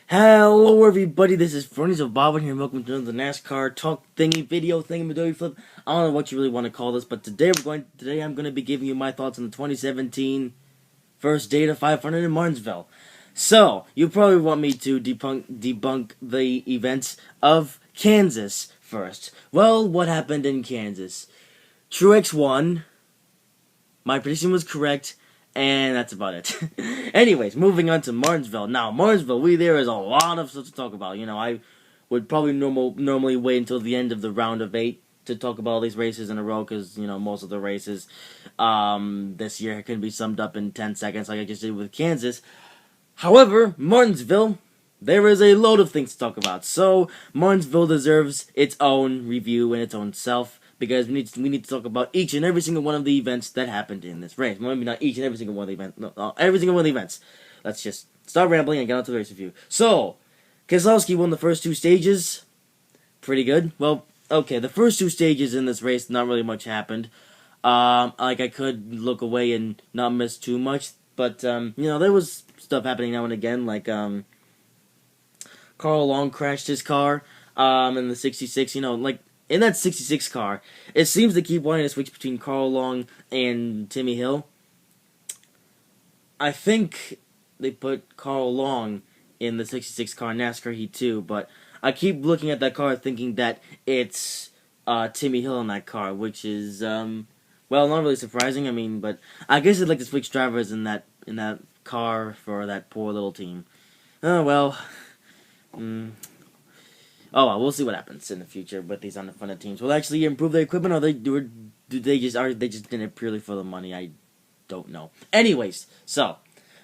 Hello everybody, this is Fernies of Bob here, and welcome to another NASCAR talk thingy video thingy flip. I don't know what you really want to call this, but today I'm going to be giving you my thoughts on the 2017 Firstdata 500 in Martinsville. So, you probably want me to debunk the events of Kansas first. Well, what happened in Kansas? Truex won. My prediction was correct. And that's about it. Anyways, moving on to Martinsville. Now, Martinsville, there is a lot of stuff to talk about. I would probably normally wait until the end of the round of 8 to talk about all these races in a row, because, most of the races this year can be summed up in 10 seconds, like I just did with Kansas. However, Martinsville, there is a load of things to talk about. So, Martinsville deserves its own review in its own self, because we need to talk about each and every single one of the events that happened in this race. Well, maybe not each and every single one of the events. No, every single one of the events. Let's just stop rambling and get on to the race review. So, Keselowski won the first 2 stages. Pretty good. Well, okay, the first 2 stages in this race, not really much happened. I could look away and not miss too much, but, there was stuff happening now and again, like, Carl Long crashed his car, in the 66, in that 66 car, it seems to keep wanting to switch between Carl Long and Timmy Hill. I think they put Carl Long in the 66 car NASCAR Heat 2, but I keep looking at that car thinking that it's Timmy Hill in that car, which is, well, not really surprising, but I guess they'd like to switch drivers in that car for that poor little team. Oh, well. Oh, well, we'll see what happens in the future with these unfunded teams. Will they actually improve their equipment, or do they just in it purely for the money? I don't know. Anyways, so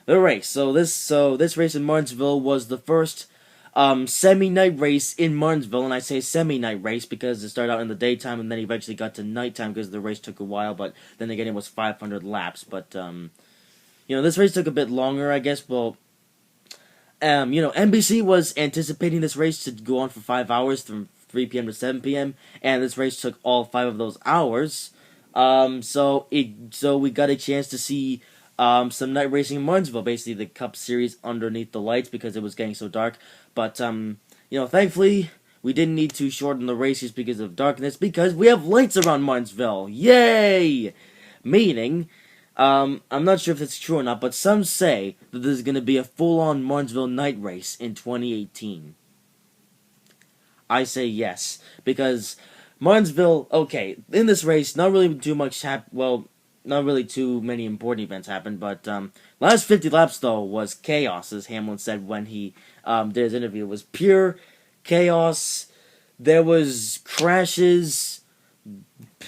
the race. So this race in Martinsville was the first semi-night race in Martinsville, and I say semi-night race because it started out in the daytime and then eventually got to nighttime because the race took a while. But then again, it was 500 laps. But this race took a bit longer, I guess. Well. NBC was anticipating this race to go on for 5 hours from 3 p.m. to 7 p.m., and this race took all 5 of those hours. So we got a chance to see some night racing in Martinsville, basically the Cup Series underneath the lights because it was getting so dark. But thankfully we didn't need to shorten the races because of darkness, because we have lights around Martinsville. Yay! Meaning, I'm not sure if it's true or not, but some say that there's going to be a full-on Martinsville night race in 2018. I say yes, because Martinsville, okay, in this race, not really too much not really too many important events happened, but last 50 laps, though, was chaos, as Hamlin said when he did his interview. It was pure chaos. There was crashes,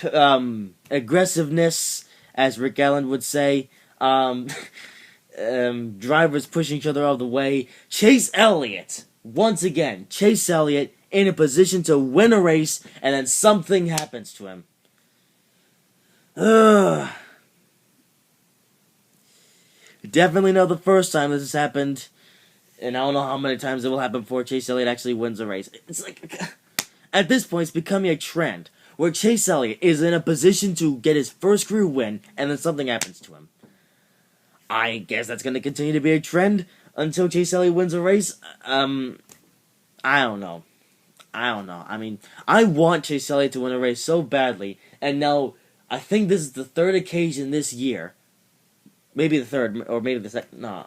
aggressiveness, as Rick Allen would say, drivers pushing each other out of the way. Chase Elliott, once again, in a position to win a race, and then something happens to him. Definitely not the first time this has happened, and I don't know how many times it will happen before Chase Elliott actually wins a race. It's like, at this point, it's becoming a trend where Chase Elliott is in a position to get his first career win, and then something happens to him. I guess that's going to continue to be a trend until Chase Elliott wins a race. I don't know. I want Chase Elliott to win a race so badly, and now I think this is the 3rd occasion this year. Maybe the 3rd, or maybe the 2nd. Nah.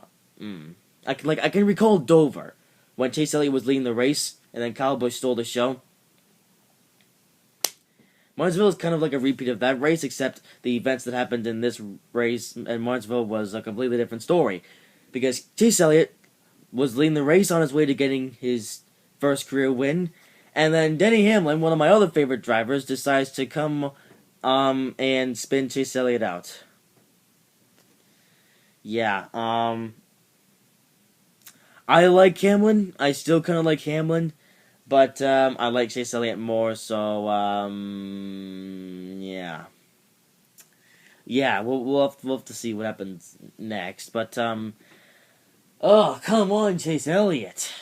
I can recall Dover, when Chase Elliott was leading the race, and then Kyle Busch stole the show. Martinsville is kind of like a repeat of that race, except the events that happened in this race in Martinsville was a completely different story. Because Chase Elliott was leading the race on his way to getting his first career win, and then Denny Hamlin, one of my other favorite drivers, decides to come and spin Chase Elliott out. Yeah, I like Hamlin. I still kind of like Hamlin. But, I like Chase Elliott more, so, yeah. Yeah, we'll have to see what happens next, but, oh, come on, Chase Elliott.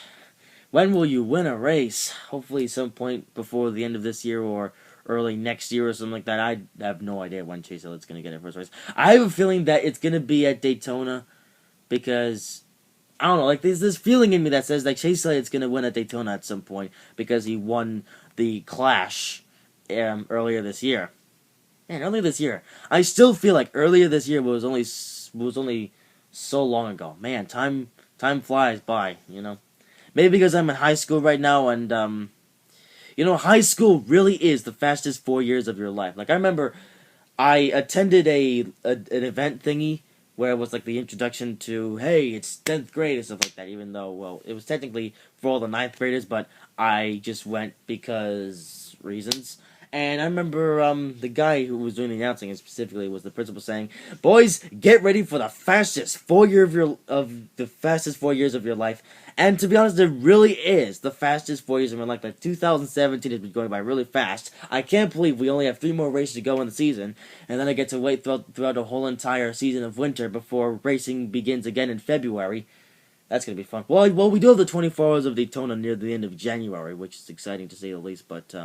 When will you win a race? Hopefully some point before the end of this year, or early next year, or something like that. I have no idea when Chase Elliott's gonna get a first race. I have a feeling that it's gonna be at Daytona, because I don't know, like there's this feeling in me that says like Chase Elliott's gonna win at Daytona at some point because he won the Clash earlier this year. Man, earlier this year, I still feel like earlier this year was only so long ago. Man, time flies by. Maybe because I'm in high school right now, and high school really is the fastest 4 years of your life. Like I remember, I attended an event thingy where it was like the introduction to, hey, it's 10th grade and stuff like that. Even though, well, it was technically for all the ninth graders, but I just went because reasons. And I remember the guy who was doing the announcing, and specifically was the principal, saying, "Boys, get ready for the fastest 4 years of your life." And to be honest, it really is the fastest 4 years of my life. Like 2017 has been going by really fast. I can't believe we only have 3 more races to go in the season, and then I get to wait throughout the whole entire season of winter before racing begins again in February. That's gonna be fun. Well, we do have the 24 Hours of Daytona near the end of January, which is exciting to say the least. But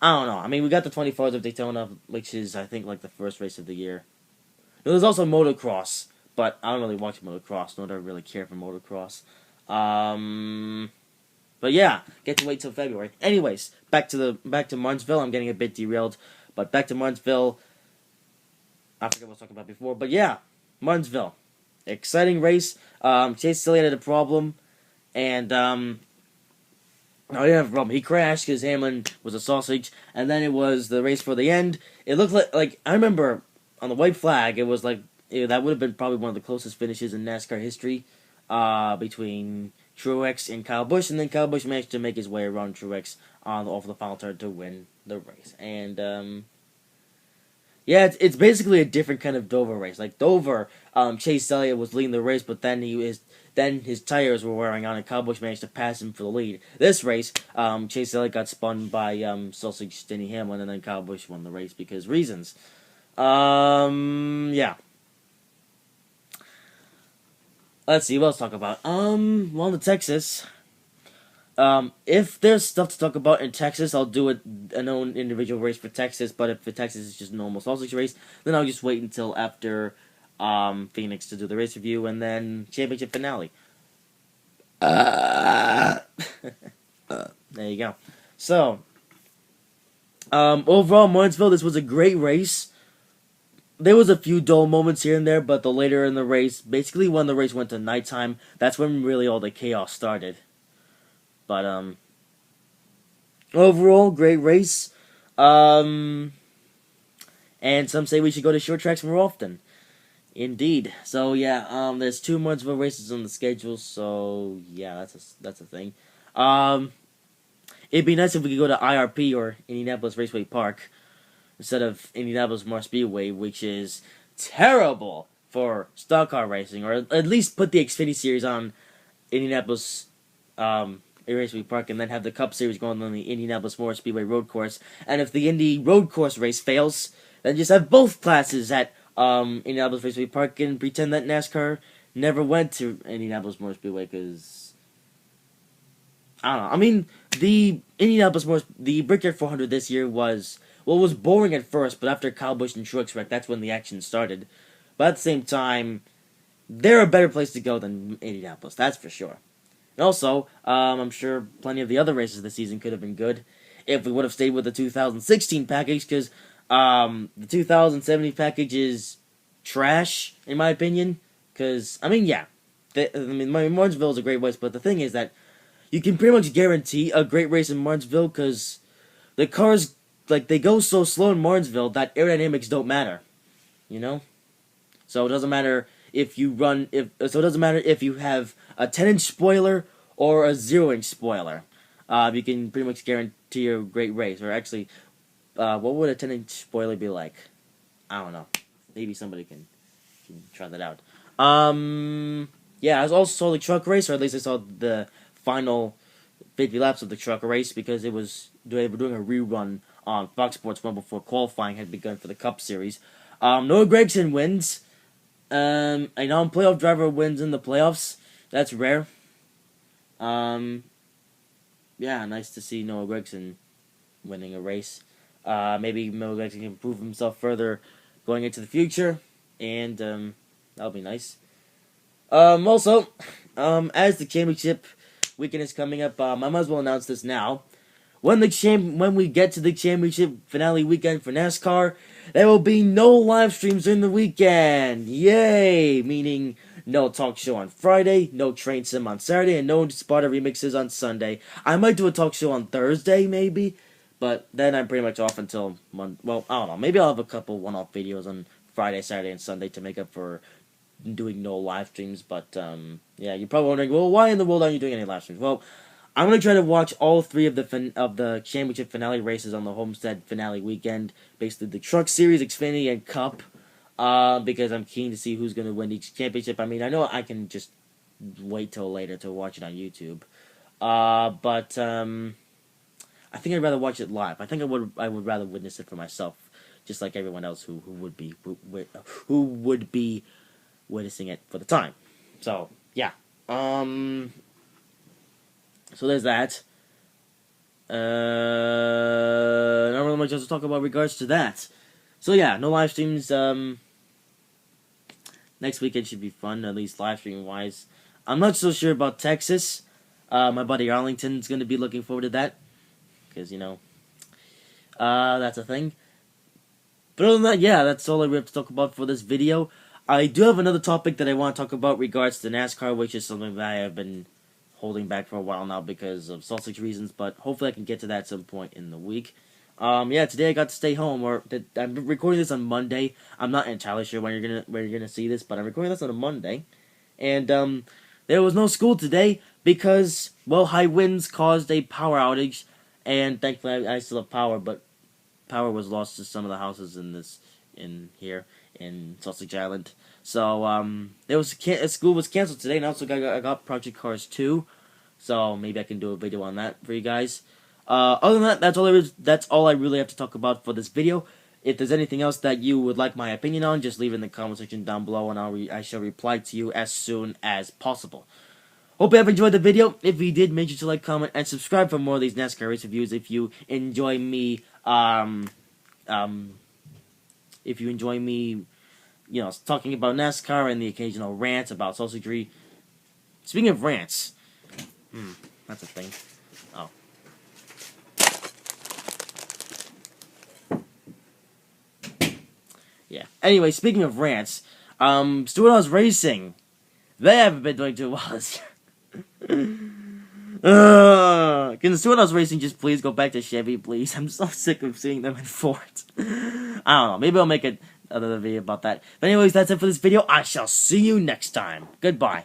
I don't know. I mean, we got the 24 Hours of Daytona, which is I think like the first race of the year. There's also motocross, but I don't really watch motocross, nor do I really care for motocross. But yeah, get to wait till February. Anyways, back to Martinsville. I'm getting a bit derailed, but back to Martinsville. I forgot what I was talking about before, but yeah, Martinsville, exciting race. Chase Elliott had a problem, and no, he didn't have a problem. He crashed because Hamlin was a sausage, and then it was the race for the end. It looked like I remember on the white flag. It was like that would have been probably one of the closest finishes in NASCAR history, between Truex and Kyle Busch, and then Kyle Busch managed to make his way around Truex off the final turn to win the race. And yeah, it's basically a different kind of Dover race. Like Dover, Chase Elliott was leading the race, but then his tires were wearing on, and Kyle Busch managed to pass him for the lead. This race, Chase Elliott got spun by sausage Denny Hamlin, and then Kyle Busch won the race because reasons. Yeah. Let's see, what else to talk about? Well, to Texas. If there's stuff to talk about in Texas, I'll do an own individual race for Texas, but if for Texas is just a normal sausage race, then I'll just wait until after, Phoenix to do the race review, and then championship finale. There you go. So, overall, Martinsville, this was a great race. There was a few dull moments here and there, but the later in the race, basically when the race went to nighttime, that's when really all the chaos started. But, overall, great race. And some say we should go to short tracks more often. Indeed. So, yeah, there's 2 Martinsville races on the schedule, so, yeah, that's a thing. It'd be nice if we could go to IRP or Indianapolis Raceway Park instead of Indianapolis Motor Speedway, which is terrible for stock car racing, or at least put the Xfinity Series on Indianapolis Raceway Park, and then have the Cup Series going on the Indianapolis Motor Speedway road course. And if the Indy road course race fails, then just have both classes at Indianapolis Raceway Park and pretend that NASCAR never went to Indianapolis Motor Speedway, because I don't know. I mean, the Brickyard 400 this year was boring at first, but after Kyle Busch and Truex wreck, that's when the action started. But at the same time, they're a better place to go than Indianapolis, that's for sure. And also, I'm sure plenty of the other races this season could have been good if we would have stayed with the 2016 package, because the 2017 package is trash, in my opinion. Because, I mean, yeah. Martinsville is a great race, but the thing is that you can pretty much guarantee a great race in Martinsville, because the cars, like, they go so slow in Martinsville that aerodynamics don't matter, So it doesn't matter if you have a 10-inch spoiler or a 0-inch spoiler. You can pretty much guarantee a great race. Or actually, what would a 10-inch spoiler be like? I don't know. Maybe somebody can try that out. Yeah, I also saw the truck race, or at least I saw the final 50 laps of the truck race, because they were doing a rerun on Fox Sports 1 before qualifying had begun for the Cup Series. Noah Gragson wins. A non-playoff driver wins in the playoffs. That's rare. Yeah, nice to see Noah Gragson winning a race. Maybe Noah Gragson can improve himself further going into the future, and that'll be nice. Also, as the championship weekend is coming up, I might as well announce this now. When we get to the championship finale weekend for NASCAR, there will be no live streams during the weekend. Yay! Meaning no talk show on Friday, no train sim on Saturday, and no spotter remixes on Sunday. I might do a talk show on Thursday, maybe, but then I'm pretty much off until Monday. Well, I don't know. Maybe I'll have a couple one-off videos on Friday, Saturday, and Sunday to make up for doing no live streams. But yeah, you're probably wondering, well, why in the world aren't you doing any live streams? Well, I'm gonna try to watch all three of the championship finale races on the Homestead finale weekend, basically the Truck Series, Xfinity, and Cup, because I'm keen to see who's gonna win each championship. I mean, I know I can just wait till later to watch it on YouTube, but I think I'd rather watch it live. I think I would rather witness it for myself, just like everyone else who would be witnessing it for the time. So yeah. So there's that. Not really much else to talk about regards to that. So yeah, no live streams. Next weekend should be fun, at least live streaming wise. I'm not so sure about Texas. My buddy Arlington's gonna be looking forward to that, because that's a thing. But other than that, yeah, that's all I have to talk about for this video. I do have another topic that I want to talk about regards to NASCAR, which is something that I have been holding back for a while now because of sausage reasons, but hopefully I can get to that at some point in the week. Yeah, today I got to stay home, I'm recording this on Monday. I'm not entirely sure when you're gonna see this, but I'm recording this on a Monday, and there was no school today because, well, high winds caused a power outage, and thankfully I still have power, but power was lost to some of the houses in here in Sausage Island. So school was canceled today, and also I got Project Cars 2, so maybe I can do a video on that for you guys. Other than that, that's all I really have to talk about for this video. If there's anything else that you would like my opinion on, just leave it in the comment section down below, and I shall reply to you as soon as possible. Hope you have enjoyed the video. If you did, make sure to like, comment, and subscribe for more of these NASCAR race reviews. If you enjoy me, talking about NASCAR and the occasional rant about sausagery. Speaking of rants, that's a thing. Oh. Yeah. Anyway, speaking of rants, Stewart-Haas Racing, they haven't been doing too well this year. Can Stewart-Haas Racing just please go back to Chevy, please? I'm so sick of seeing them in Ford. I don't know. Maybe I'll make another video about that. But anyways, that's it for this video. I shall see you next time. Goodbye.